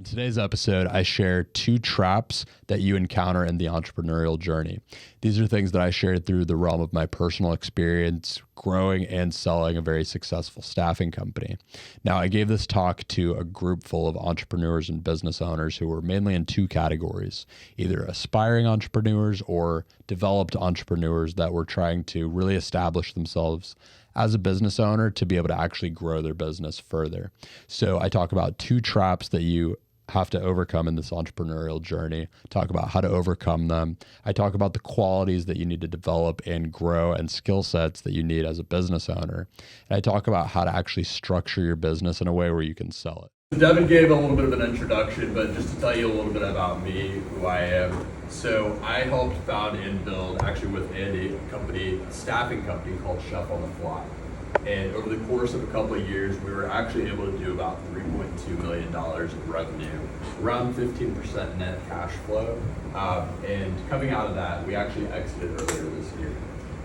today's episode, I share 2 traps that you encounter in the entrepreneurial journey. These are things that I shared through the realm of my personal experience growing and selling a very successful staffing company. Now, I gave this talk to a group full of entrepreneurs and business owners who were mainly in 2 categories, either aspiring entrepreneurs or developed entrepreneurs that were trying to really establish themselves as a business owner to be able to actually grow their business further. So I talk about 2 traps that you have to overcome in this entrepreneurial journey, talk about how to overcome them. I talk about the qualities that you need to develop and grow and skill sets that you need as a business owner. And I talk about how to actually structure your business in a way where you can sell it. Devin gave a little bit of an introduction, but just to tell you a little bit about me, who I am. So I helped found and build, actually with Andy, a staffing company called Chef on the Fly. And over the course of a couple of years, we were actually able to do about $3.2 million in revenue, around 15% net cash flow. And coming out of that, we actually exited earlier this year.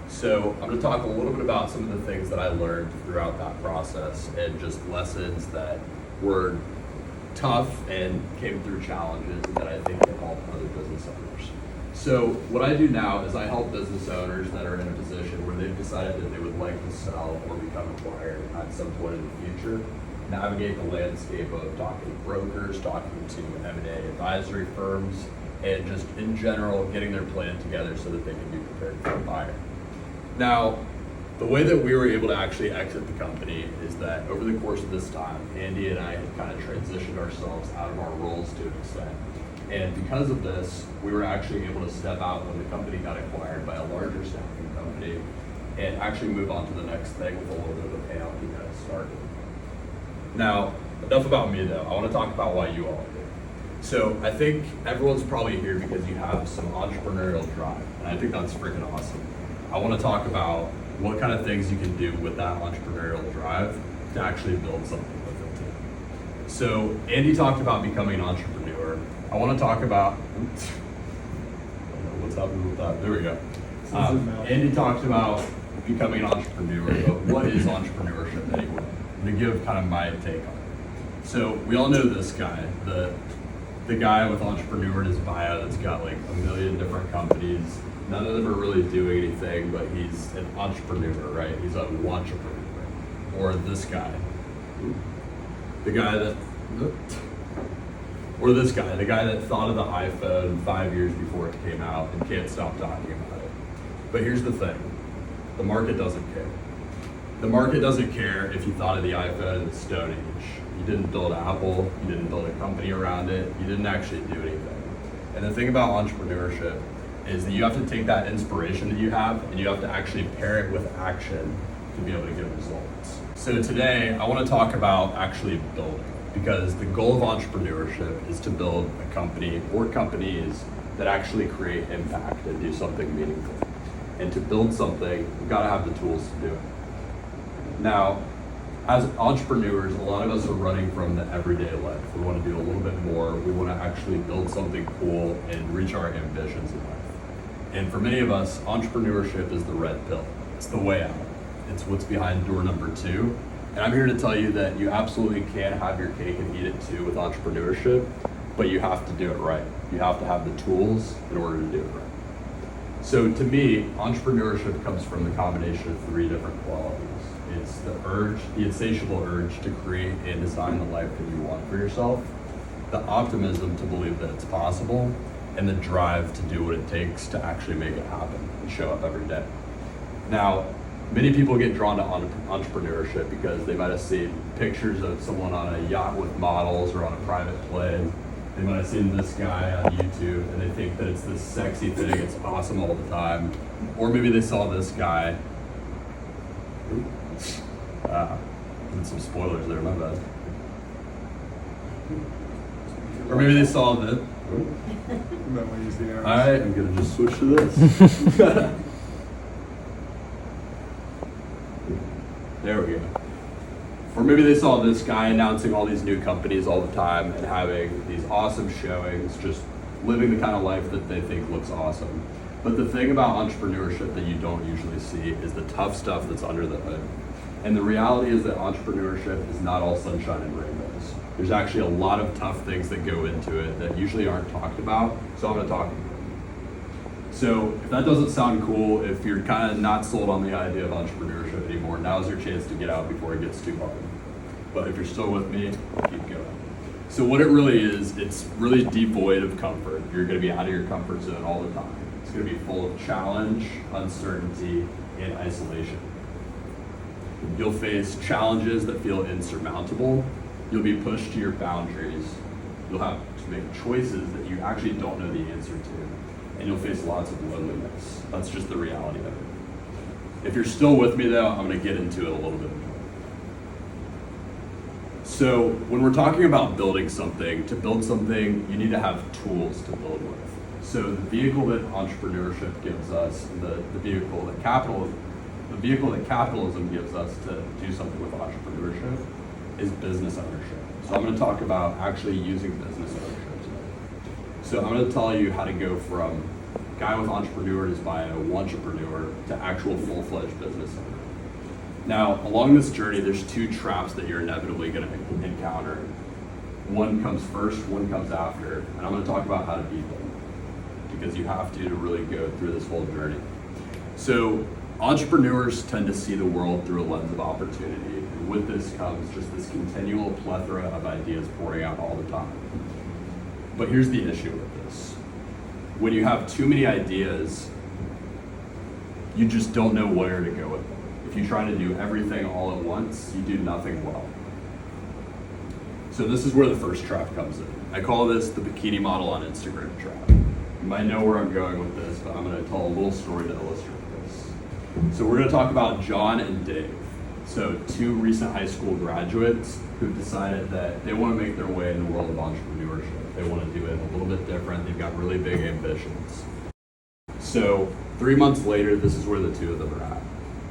So I'm going to talk a little bit about some of the things that I learned throughout that process and just lessons that were tough and came through challenges that I think can help other business owners. So what I do now is I help business owners that are in a position where they've decided that they would like to sell or become acquired at some point in the future, navigate the landscape of talking to brokers, talking to M&A advisory firms, and just in general getting their plan together so that they can be prepared for a buyer. Now, the way that we were able to actually exit the company is that over the course of this time, Andy and I had kind of transitioned ourselves out of our roles to an extent. And because of this, we were actually able to step out when the company got acquired by a larger staffing company and actually move on to the next thing with a little bit of a payout to get us started. Now, enough about me though. I want to talk about why you all are here. So I think everyone's probably here because you have some entrepreneurial drive, and I think that's freaking awesome. I want to talk about what kind of things you can do with that entrepreneurial drive to actually build something with it too. So Andy talked about becoming an entrepreneur. I want to talk about, I don't know what's happening with that. There we go. Andy talked about becoming an entrepreneur, but what is entrepreneurship anyway? I'm going to give kind of my take on it. So we all know this guy, the guy with entrepreneur in his bio that's got like a million different companies. None of them are really doing anything, but he's an entrepreneur, right? He's a entrepreneur. Or this guy, the guy that thought of the iPhone 5 years before it came out and can't stop talking about it. But here's the thing, the market doesn't care. The market doesn't care if you thought of the iPhone in the Stone Age. You didn't build Apple, you didn't build a company around it, you didn't actually do anything. And the thing about entrepreneurship is that you have to take that inspiration that you have and you have to actually pair it with action to be able to get results. So today, I want to talk about actually building, because the goal of entrepreneurship is to build a company or companies that actually create impact and do something meaningful. And to build something, you've got to have the tools to do it. Now, as entrepreneurs, a lot of us are running from the everyday life. We want to do a little bit more. We want to actually build something cool and reach our ambitions in life. And for many of us, entrepreneurship is the red pill. It's the way out. It's what's behind door number 2. And I'm here to tell you that you absolutely can have your cake and eat it too with entrepreneurship, but you have to do it right. You have to have the tools in order to do it right. So to me, entrepreneurship comes from the combination of 3 different qualities. It's the insatiable urge to create and design the life that you want for yourself, the optimism to believe that it's possible, and the drive to do what it takes to actually make it happen and show up every day. Now, many people get drawn to entrepreneurship because they might have seen pictures of someone on a yacht with models or on a private plane. They might have seen this guy on YouTube and they think that it's this sexy thing, it's awesome all the time. Or maybe they saw this guy. Some spoilers there, my bad. Or maybe they saw this. All right, I'm gonna just switch to this. There we go. Or maybe they saw this guy announcing all these new companies all the time and having these awesome showings, just living the kind of life that they think looks awesome. But the thing about entrepreneurship that you don't usually see is the tough stuff that's under the hood. And the reality is that entrepreneurship is not all sunshine and rainbows. There's actually a lot of tough things that go into it that usually aren't talked about, so I'm gonna talk about it. So if that doesn't sound cool, if you're kind of not sold on the idea of entrepreneurship anymore, now's your chance to get out before it gets too hard. But if you're still with me, keep going. So what it really is, it's really devoid of comfort. You're gonna be out of your comfort zone all the time. It's gonna be full of challenge, uncertainty, and isolation. You'll face challenges that feel insurmountable. You'll be pushed to your boundaries. You'll have to make choices that you actually don't know the answer to. And you'll face lots of loneliness. That's just the reality of it. If you're still with me though, I'm gonna get into it a little bit more. So when we're talking about building something, to build something, you need to have tools to build with. So the vehicle that entrepreneurship gives us, the vehicle that capitalism gives us to do something with entrepreneurship is business ownership. So I'm going to talk about actually using business ownership today. So I'm going to tell you how to go from guy with entrepreneurs bio, entrepreneur, to actual full-fledged business owner. Now, along this journey, there's two traps that you're inevitably going to encounter. One comes first, one comes after, and I'm going to talk about how to beat them, because you have to really go through this whole journey. So entrepreneurs tend to see the world through a lens of opportunity, and with this comes just this continual plethora of ideas pouring out all the time. But here's the issue with this. When you have too many ideas, you just don't know where to go with them. If you try to do everything all at once, you do nothing well. So this is where the first trap comes in. I call this the bikini model on Instagram trap. You might know where I'm going with this, but I'm going to tell a little story to illustrate this. So we're going to talk about John and Dave. So two recent high school graduates who've decided that they want to make their way in the world of entrepreneurship. They want to do it a little bit different. They've got really big ambitions. So 3 months later, this is where the two of them are at.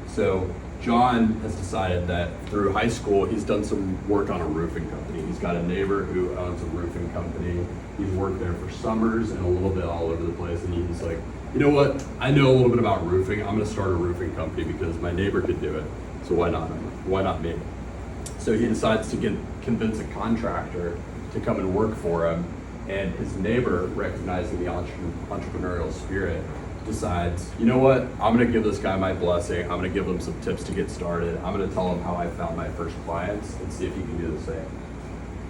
So John has decided that through high school, he's done some work on a roofing company. He's got a neighbor who owns a roofing company. He's worked there for summers and a little bit all over the place. And he's like, you know what? I know a little bit about roofing. I'm going to start a roofing company because my neighbor could do it. So why not? Why not me? So he decides to convince a contractor to come and work for him. And his neighbor, recognizing the entrepreneurial spirit, decides, you know what, I'm going to give this guy my blessing. I'm going to give him some tips to get started. I'm going to tell him how I found my first clients and see if he can do the same.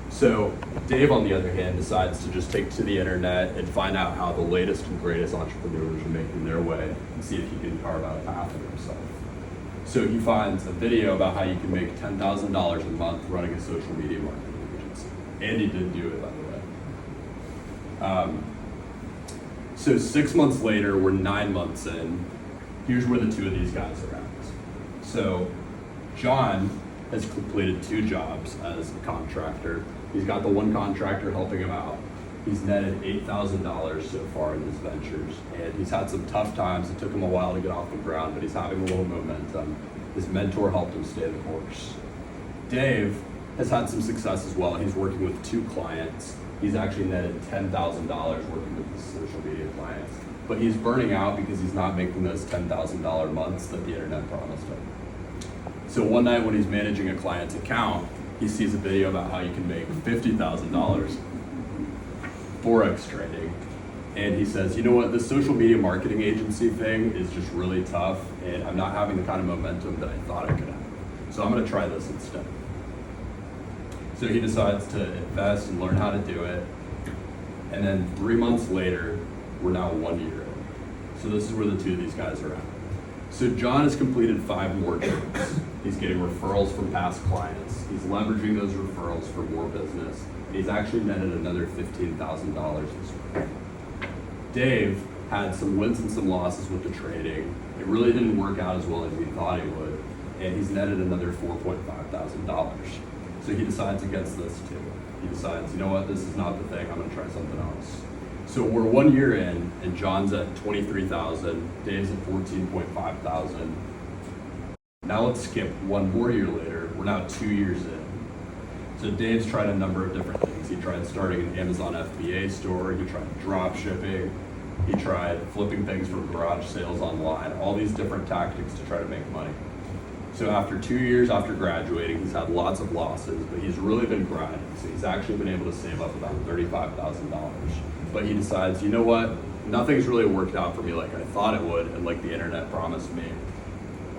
So Dave, on the other hand, decides to just take to the internet and find out how the latest and greatest entrepreneurs are making their way and see if he can carve out a path for himself. So he finds a video about how you can make $10,000 a month running a social media marketing agency. And he did do it, by the way. So 6 months later, we're 9 months in. Here's where the two of these guys are at. So John has completed 2 jobs as a contractor. He's got the one contractor helping him out. He's netted $8,000 so far in his ventures, and he's had some tough times. It took him a while to get off the ground, but he's having a little momentum. His mentor helped him stay the course. Dave has had some success as well. He's working with 2 clients. He's actually netted $10,000 working with his social media clients. But he's burning out because he's not making those $10,000 months that the internet promised him. So one night when he's managing a client's account, he sees a video about how you can make $50,000 Forex trading. And he says, you know what, this social media marketing agency thing is just really tough, and I'm not having the kind of momentum that I thought I could have. So I'm gonna try this instead. So he decides to invest and learn how to do it. And then 3 months later, we're now 1 year in. So this is where the two of these guys are at. So John has completed 5 more jobs. He's getting referrals from past clients. He's leveraging those referrals for more business. And he's actually netted another $15,000 this week. Dave had some wins and some losses with the trading. It really didn't work out as well as he thought he would. And he's netted another $4,500. So he decides against this too. He decides, you know what, this is not the thing, I'm gonna try something else. So we're 1 year in, and John's at 23,000, Dave's at 14.5 thousand. Now let's skip 1 more year later, we're now 2 years in. So Dave's tried a number of different things. He tried starting an Amazon FBA store, he tried drop shipping, he tried flipping things from garage sales online, all these different tactics to try to make money. So after 2 years after graduating, he's had lots of losses, but he's really been grinding. So he's actually been able to save up about $35,000. But he decides, you know what? Nothing's really worked out for me like I thought it would and like the internet promised me.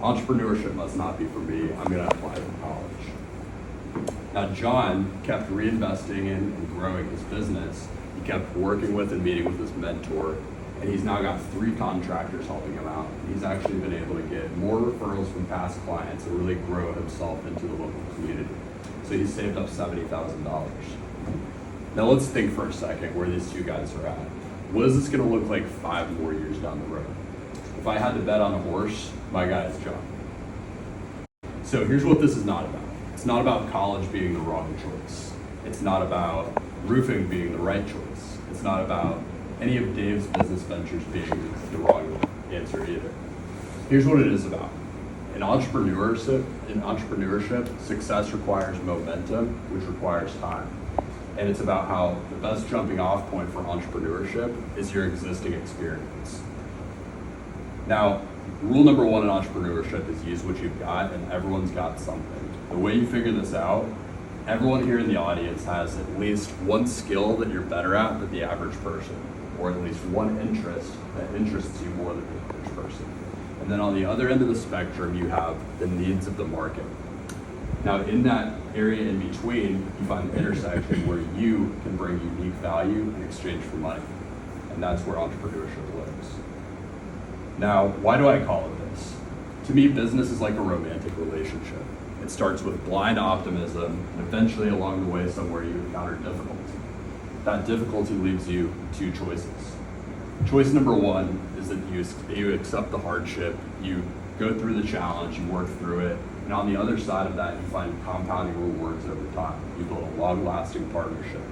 Entrepreneurship must not be for me. I'm gonna apply for college. Now, John kept reinvesting in and growing his business. He kept working with and meeting with his mentor, and he's now got 3 contractors helping him out. He's actually been able to get more referrals from past clients and really grow himself into the local community. So he's saved up $70,000. Now let's think for a second where these 2 guys are at. What is this gonna look like 5 more years down the road? If I had to bet on a horse, my guy is John. So here's what this is not about. It's not about college being the wrong choice. It's not about roofing being the right choice. It's not about any of Dave's business ventures being the wrong answer either. Here's what it is about. In entrepreneurship, success requires momentum, which requires time. And it's about how the best jumping off point for entrepreneurship is your existing experience. Now, rule number 1 in entrepreneurship is use what you've got, and everyone's got something. The way you figure this out, everyone here in the audience has at least one skill that you're better at than the average person, or at least one interest that interests you more than the average person. And then on the other end of the spectrum, you have the needs of the market. Now, in that area in between, you find the intersection where you can bring unique value in exchange for money. And that's where entrepreneurship lives. Now, why do I call it this? To me, business is like a romantic relationship. It starts with blind optimism, and eventually along the way somewhere you encounter difficulty. That difficulty leaves you 2 choices. Choice number 1 is that you accept the hardship, you go through the challenge, you work through it, and on the other side of that, you find compounding rewards over time. You build a long-lasting partnership.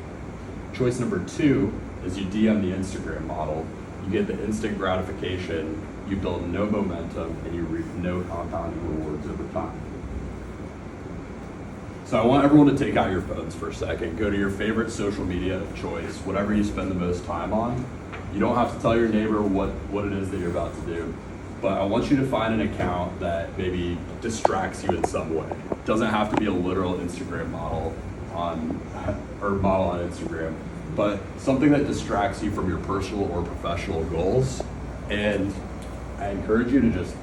Choice number 2 is you DM the Instagram model, you get the instant gratification, you build no momentum, and you reap no compounding rewards over time. So I want everyone to take out your phones for a second. Go to your favorite social media of choice, whatever you spend the most time on. You don't have to tell your neighbor what it is that you're about to do, but I want you to find an account that maybe distracts you in some way. It doesn't have to be a literal Instagram model on Instagram, but something that distracts you from your personal or professional goals. And I encourage you to just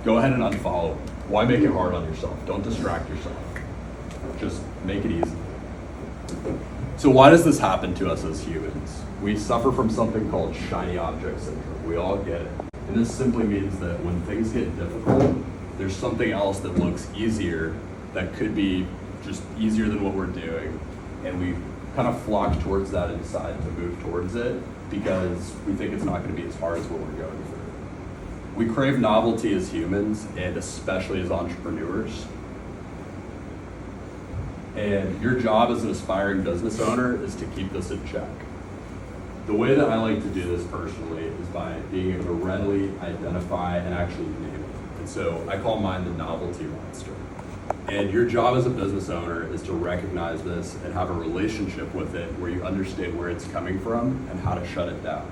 go ahead and unfollow. Why make it hard on yourself? Don't distract yourself. Just make it easy. So why does this happen to us as humans? We suffer from something called shiny object syndrome. We all get it. And this simply means that when things get difficult, there's something else that looks easier that could be just easier than what we're doing. And we kind of flock towards that and decide to move towards it because we think it's not going to be as hard as what we're going through. We crave novelty as humans, and especially as entrepreneurs. And your job as an aspiring business owner is to keep this in check. The way that I like to do this personally is by being able to readily identify and actually name it. And so I call mine the novelty monster. And your job as a business owner is to recognize this and have a relationship with it where you understand where it's coming from and how to shut it down.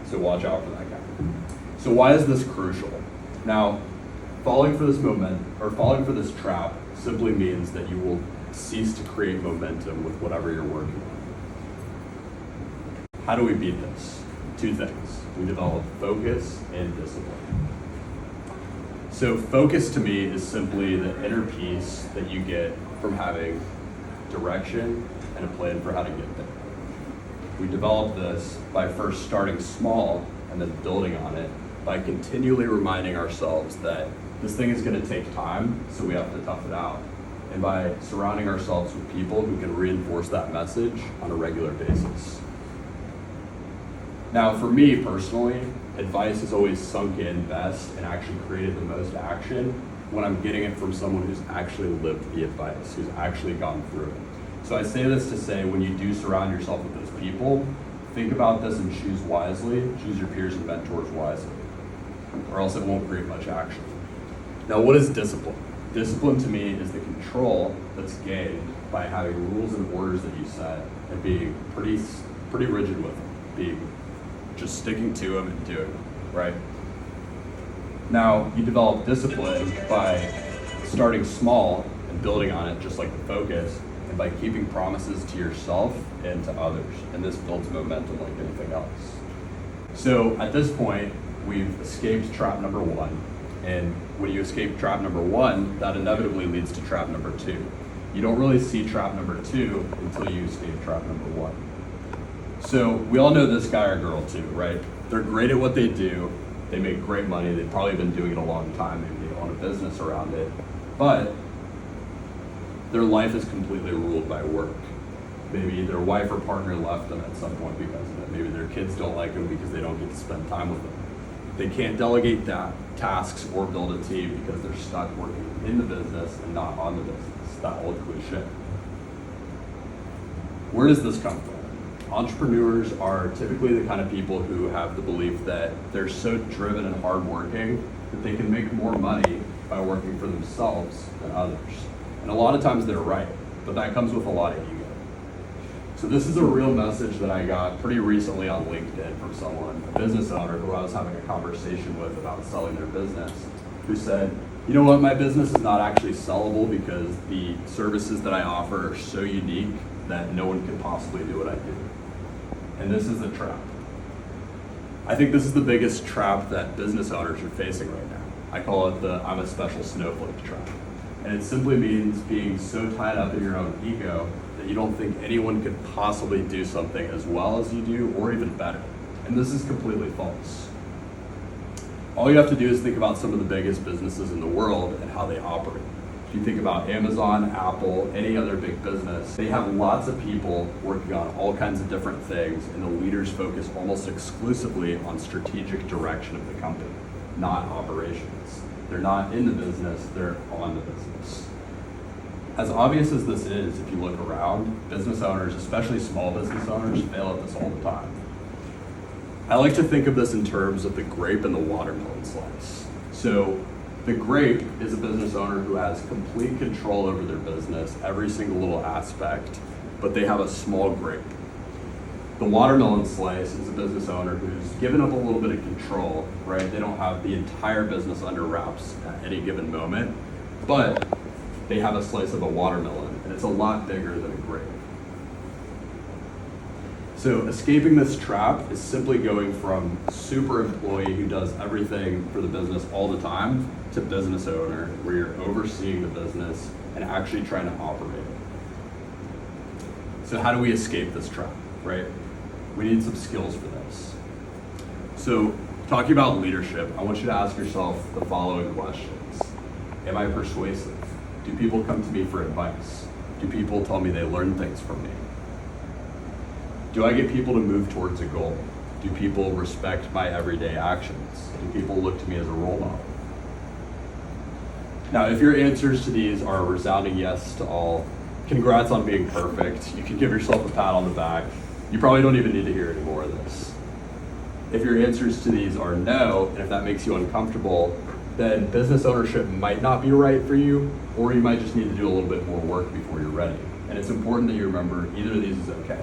So watch out for that guy. So why is this crucial? Now, falling for this trap simply means that you will cease to create momentum with whatever you're working on. How do we beat this? 2 things. We develop focus and discipline. So focus to me is simply the inner peace that you get from having direction and a plan for how to get there. We develop this by first starting small and then building on it by continually reminding ourselves that this thing is going to take time, so we have to tough it out. And by surrounding ourselves with people who can reinforce that message on a regular basis. Now, for me personally, advice has always sunk in best and actually created the most action when I'm getting it from someone who's actually lived the advice, who's actually gone through it. So I say this to say, when you do surround yourself with those people, think about this and choose wisely, choose your peers and mentors wisely, or else it won't create much action. Now, what is discipline? Discipline to me is the control that's gained by having rules and orders that you set and being pretty rigid with them, being just sticking to them and doing them, right? Now, you develop discipline by starting small and building on it, just like the focus, and by keeping promises to yourself and to others. And this builds momentum like anything else. So at this point, we've escaped trap number one. And when you escape trap number one, that inevitably leads to trap number two. You don't really see trap number two until you escape trap number one. So we all know this guy or girl too, right? They're great at what they do. They make great money. They've probably been doing it a long time. Maybe they own a business around it. But their life is completely ruled by work. Maybe their wife or partner left them at some point because of it. Maybe their kids don't like them because they don't get to spend time with them. They can't delegate that tasks or build a team because they're stuck working in the business and not on the business. That old cliche. Where does this come from? Entrepreneurs are typically the kind of people who have the belief that they're so driven and hardworking that they can make more money by working for themselves than others. And a lot of times they're right, but that comes with a lot of ego. So this is a real message that I got pretty recently on LinkedIn from someone, a business owner who I was having a conversation with about selling their business, who said, you know what, my business is not actually sellable because the services that I offer are so unique that no one could possibly do what I do. And this is a trap. I think this is the biggest trap that business owners are facing right now. I call it the I'm a special snowflake trap. And it simply means being so tied up in your own ego that you don't think anyone could possibly do something as well as you do or even better. And this is completely false. All you have to do is think about some of the biggest businesses in the world and how they operate. If you think about Amazon, Apple, any other big business, they have lots of people working on all kinds of different things, and the leaders focus almost exclusively on strategic direction of the company, not operations. They're not in the business, they're on the business. As obvious as this is, if you look around, business owners, especially small business owners, fail at this all the time. I like to think of this in terms of the grape and the watermelon slice. So the grape is a business owner who has complete control over their business, every single little aspect, but they have a small grape. The watermelon slice is a business owner who's given up a little bit of control, right? They don't have the entire business under wraps at any given moment, but they have a slice of a watermelon, and it's a lot bigger than a grape. So escaping this trap is simply going from super employee who does everything for the business all the time to business owner, where you're overseeing the business and actually trying to operate it. So how do we escape this trap, right? We need some skills for this. So talking about leadership, I want you to ask yourself the following questions. Am I persuasive? Do people come to me for advice? Do people tell me they learn things from me? Do I get people to move towards a goal? Do people respect my everyday actions? Do people look to me as a role model? Now, if your answers to these are a resounding yes to all, congrats on being perfect. You can give yourself a pat on the back. You probably don't even need to hear any more of this. If your answers to these are no, and if that makes you uncomfortable, then business ownership might not be right for you, or you might just need to do a little bit more work before you're ready. And it's important that you remember either of these is okay.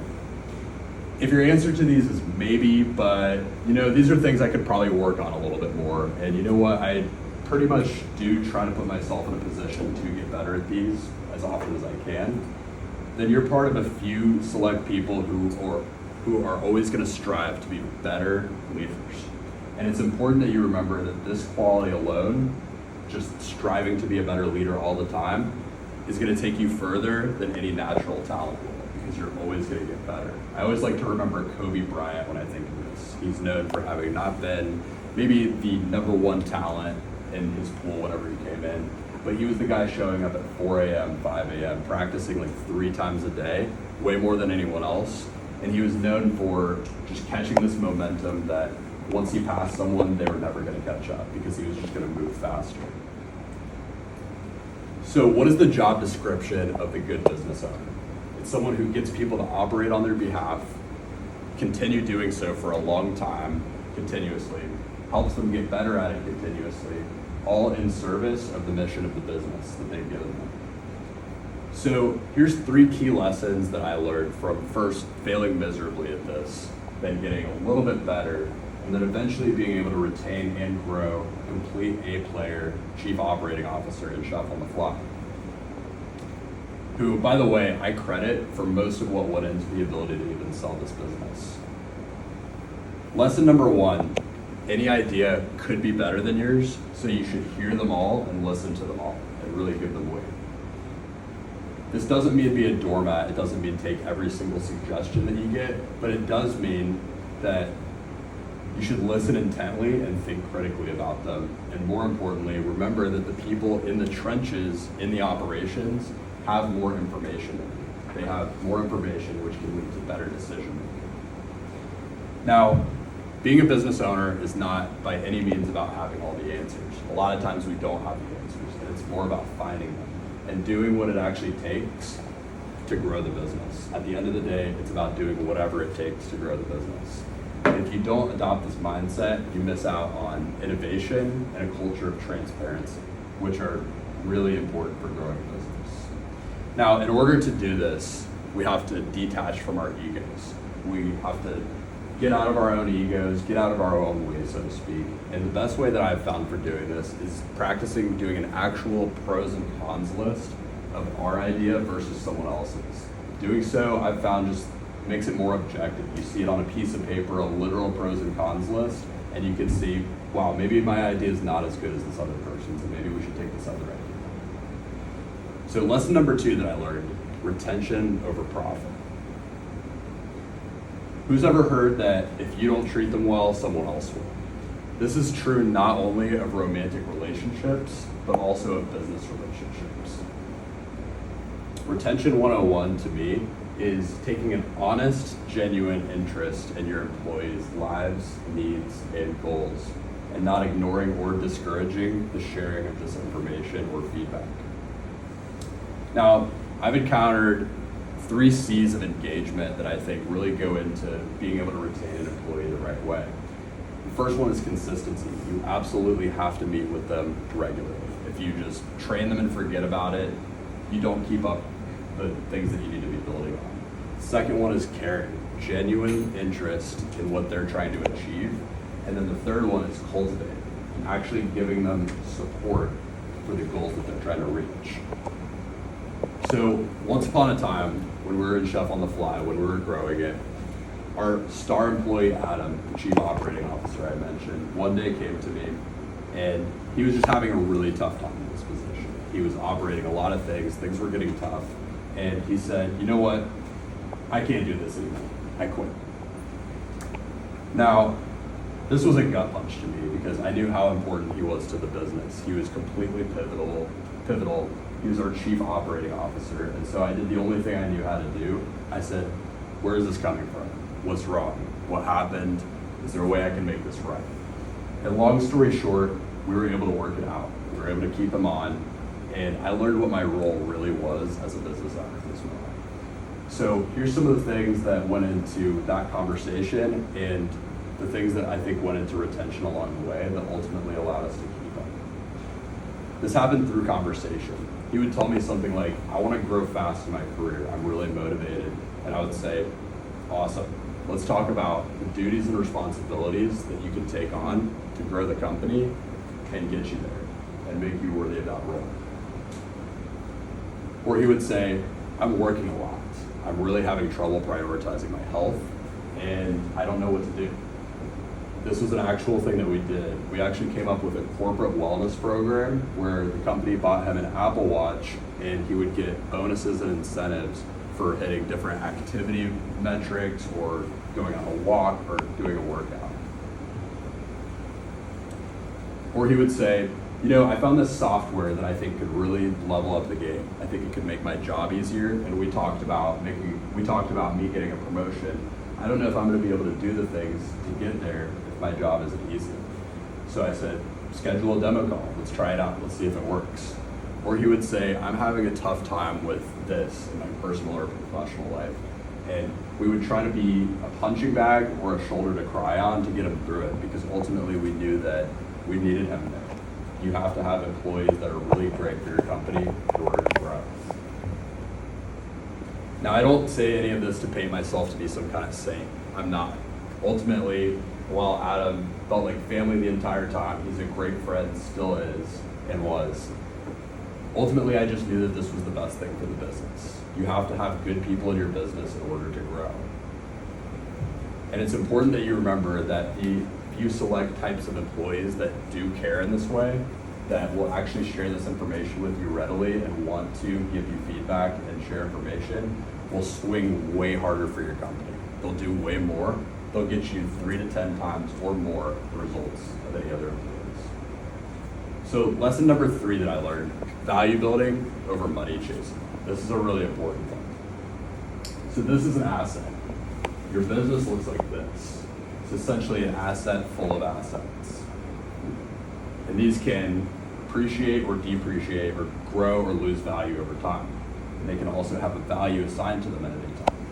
If your answer to these is maybe, but these are things I could probably work on a little bit more, and you know what, I pretty much do try to put myself in a position to get better at these as often as I can, then you're part of a few select people who are always going to strive to be better leaders. And it's important that you remember that this quality alone, just striving to be a better leader all the time, is going to take you further than any natural talent will, because you're always going to get better. I always like to remember Kobe Bryant when I think of this. He's known for having not been maybe the number one talent in his pool whenever he came in, but he was the guy showing up at 4 a.m., 5 a.m., practicing like 3 times a day, way more than anyone else. And he was known for just catching this momentum that once he passed someone, they were never going to catch up because he was just going to move faster. So what is the job description of the good business owner? It's someone who gets people to operate on their behalf, continue doing so for a long time, continuously, helps them get better at it continuously, all in service of the mission of the business that they've given them. So here's 3 key lessons that I learned from first failing miserably at this, then getting a little bit better, and then eventually being able to retain and grow a complete A-player chief operating officer in Chef on the Fly, who, by the way, I credit for most of what went into the ability to even sell this business. Lesson number one, any idea could be better than yours, so you should hear them all and listen to them all and really give them weight. This doesn't mean be a doormat, it doesn't mean take every single suggestion that you get, but it does mean that you should listen intently and think critically about them. And more importantly, remember that the people in the trenches, in the operations, have more information than you. They have more information which can lead to better decision making. Now, being a business owner is not by any means about having all the answers. A lot of times we don't have the answers, and it's more about finding them and doing what it actually takes to grow the business. At the end of the day, it's about doing whatever it takes to grow the business. And if you don't adopt this mindset, you miss out on innovation and a culture of transparency, which are really important for growing a business. Now, in order to do this, we have to detach from our egos. We have to get out of our own egos, get out of our own way, so to speak. And the best way that I've found for doing this is practicing doing an actual pros and cons list of our idea versus someone else's. Doing so, I've found just makes it more objective. You see it on a piece of paper, a literal pros and cons list, and you can see, wow, maybe my idea is not as good as this other person's, and maybe we should take this other idea. So lesson number two that I learned, retention over profit. Who's ever heard that if you don't treat them well, someone else will? This is true not only of romantic relationships, but also of business relationships. Retention 101 to me is taking an honest, genuine interest in your employees' lives, needs, and goals, and not ignoring or discouraging the sharing of this information or feedback. Now, I've encountered 3 C's of engagement that I think really go into being able to retain an employee the right way. The first one is consistency. You absolutely have to meet with them regularly. If you just train them and forget about it, you don't keep up the things that you need to be building on. The second one is caring, genuine interest in what they're trying to achieve. And then the third one is cultivate, actually giving them support for the goals that they're trying to reach. So once upon a time, when we were in Chef on the Fly, when we were growing it, our star employee, Adam, the chief operating officer I mentioned, one day came to me and he was just having a really tough time in this position. He was operating a lot of things were getting tough. And he said, you know what, I can't do this anymore, I quit. Now, this was a gut punch to me because I knew how important he was to the business. He was completely pivotal. He was our chief operating officer. And so I did the only thing I knew how to do. I said, where is this coming from? What's wrong? What happened? Is there a way I can make this right? And long story short, we were able to work it out. We were able to keep him on. And I learned what my role really was as a business owner as well. So here's some of the things that went into that conversation and the things that I think went into retention along the way that ultimately allowed us to keep him. This happened through conversation. He would tell me something like, I want to grow fast in my career. I'm really motivated. And I would say, awesome. Let's talk about the duties and responsibilities that you can take on to grow the company and get you there and make you worthy of that role. Or he would say, I'm working a lot. I'm really having trouble prioritizing my health and I don't know what to do. This was an actual thing that we did. We actually came up with a corporate wellness program where the company bought him an Apple Watch and he would get bonuses and incentives for hitting different activity metrics or going on a walk or doing a workout. Or he would say, you know, I found this software that I think could really level up the game. I think it could make my job easier. And we talked about me getting a promotion. I don't know if I'm going to be able to do the things to get there if my job isn't easy. So I said, schedule a demo call. Let's try it out. Let's see if it works. Or he would say, I'm having a tough time with this in my personal or professional life. And we would try to be a punching bag or a shoulder to cry on to get him through it because ultimately we knew that we needed him there. You have to have employees that are really great for your company in order to grow. Now, I don't say any of this to paint myself to be some kind of saint. I'm not. Ultimately, while Adam felt like family the entire time, he's a great friend, still is, and was. Ultimately, I just knew that this was the best thing for the business. You have to have good people in your business in order to grow. And it's important that you remember that if you select types of employees that do care in this way, that will actually share this information with you readily and want to give you feedback and share information, will swing way harder for your company. They'll do way more. They'll get you 3 to 10 times or more the results of any other employees. So lesson number 3 that I learned, value building over money chasing. This is a really important thing. So this is an asset. Your business looks like this. It's essentially an asset full of assets. And these can appreciate or depreciate or grow or lose value over time. And they can also have a value assigned to them at any time.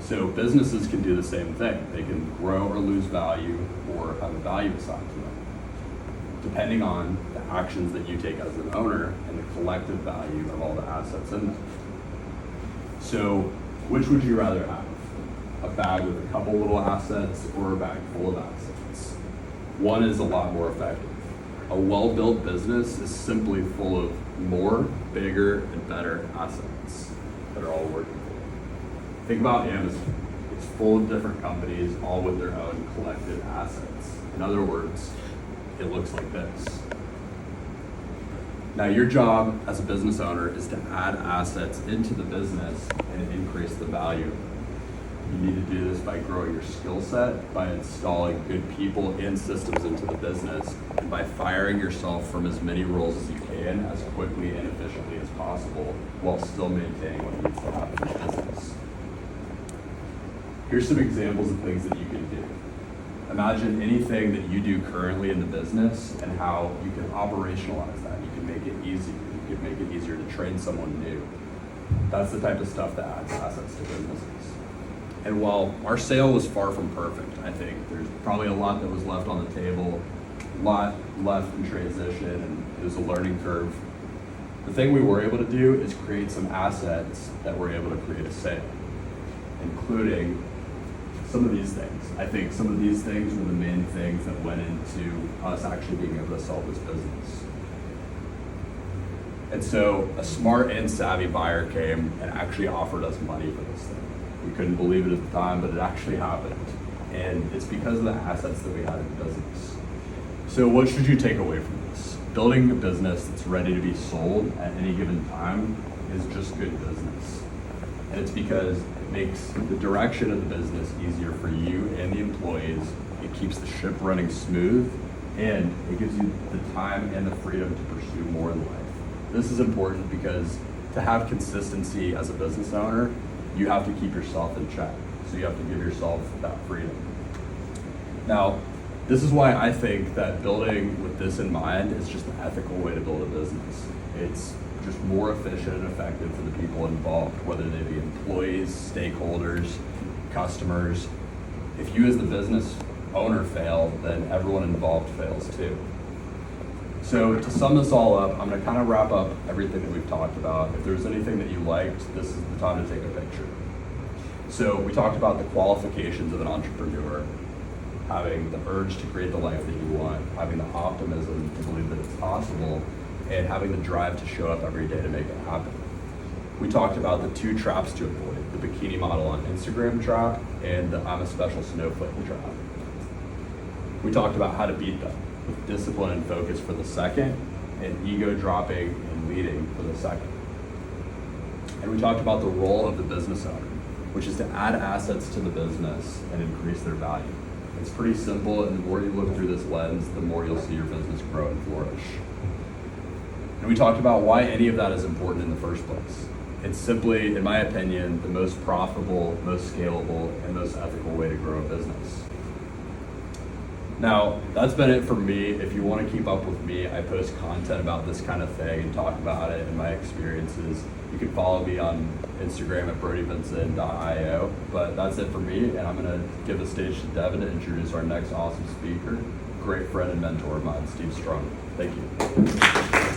So businesses can do the same thing. They can grow or lose value or have a value assigned to them, depending on the actions that you take as an owner and the collective value of all the assets in them. So which would you rather have? A bag with a couple little assets or a bag full of assets? One is a lot more effective. A well-built business is simply full of more, bigger, and better assets that are all working for you. Think about Amazon. It's full of different companies, all with their own collective assets. In other words, it looks like this. Now, your job as a business owner is to add assets into the business and increase the value. You need to do this by growing your skill set, by installing good people and systems into the business, and by firing yourself from as many roles as you can as quickly and efficiently as possible while still maintaining what needs to happen in the business. Here's some examples of things that you can do. Imagine anything that you do currently in the business and how you can operationalize that. You can make it easier. You can make it easier to train someone new. That's the type of stuff that adds assets to businesses. And while our sale was far from perfect, I think there's probably a lot that was left on the table, a lot left in transition, and it was a learning curve. The thing we were able to do is create some assets that were able to create a sale, including some of these things. I think some of these things were the main things that went into us actually being able to sell this business. And so a smart and savvy buyer came and actually offered us money for this thing. We couldn't believe it at the time, but it actually happened. And it's because of the assets that we had in the business. So what should you take away from this? Building a business that's ready to be sold at any given time is just good business. And it's because it makes the direction of the business easier for you and the employees. It keeps the ship running smooth, and it gives you the time and the freedom to pursue more in life. This is important because to have consistency as a business owner, you have to keep yourself in check. So you have to give yourself that freedom. Now, this is why I think that building with this in mind is just the ethical way to build a business. It's just more efficient and effective for the people involved, whether they be employees, stakeholders, customers. If you as the business owner fail, then everyone involved fails too. So to sum this all up, I'm going to kind of wrap up everything that we've talked about. If there's anything that you liked, this is the time to take a picture. So we talked about the qualifications of an entrepreneur, having the urge to create the life that you want, having the optimism to believe that it's possible, and having the drive to show up every day to make it happen. We talked about the 2 traps to avoid, the bikini model on Instagram trap and the I'm a special snowflake trap. We talked about how to beat them, with discipline and focus for the second, and ego dropping and leading for the second. And we talked about the role of the business owner, which is to add assets to the business and increase their value. It's pretty simple, and the more you look through this lens, the more you'll see your business grow and flourish. And we talked about why any of that is important in the first place. It's simply, in my opinion, the most profitable, most scalable, and most ethical way to grow a business. Now, that's been it for me. If you want to keep up with me, I post content about this kind of thing and talk about it and my experiences. You can follow me on Instagram at brodyvinson.io. But that's it for me, and I'm going to give the stage to Devin to introduce our next awesome speaker, great friend and mentor of mine, Steve Strong. Thank you.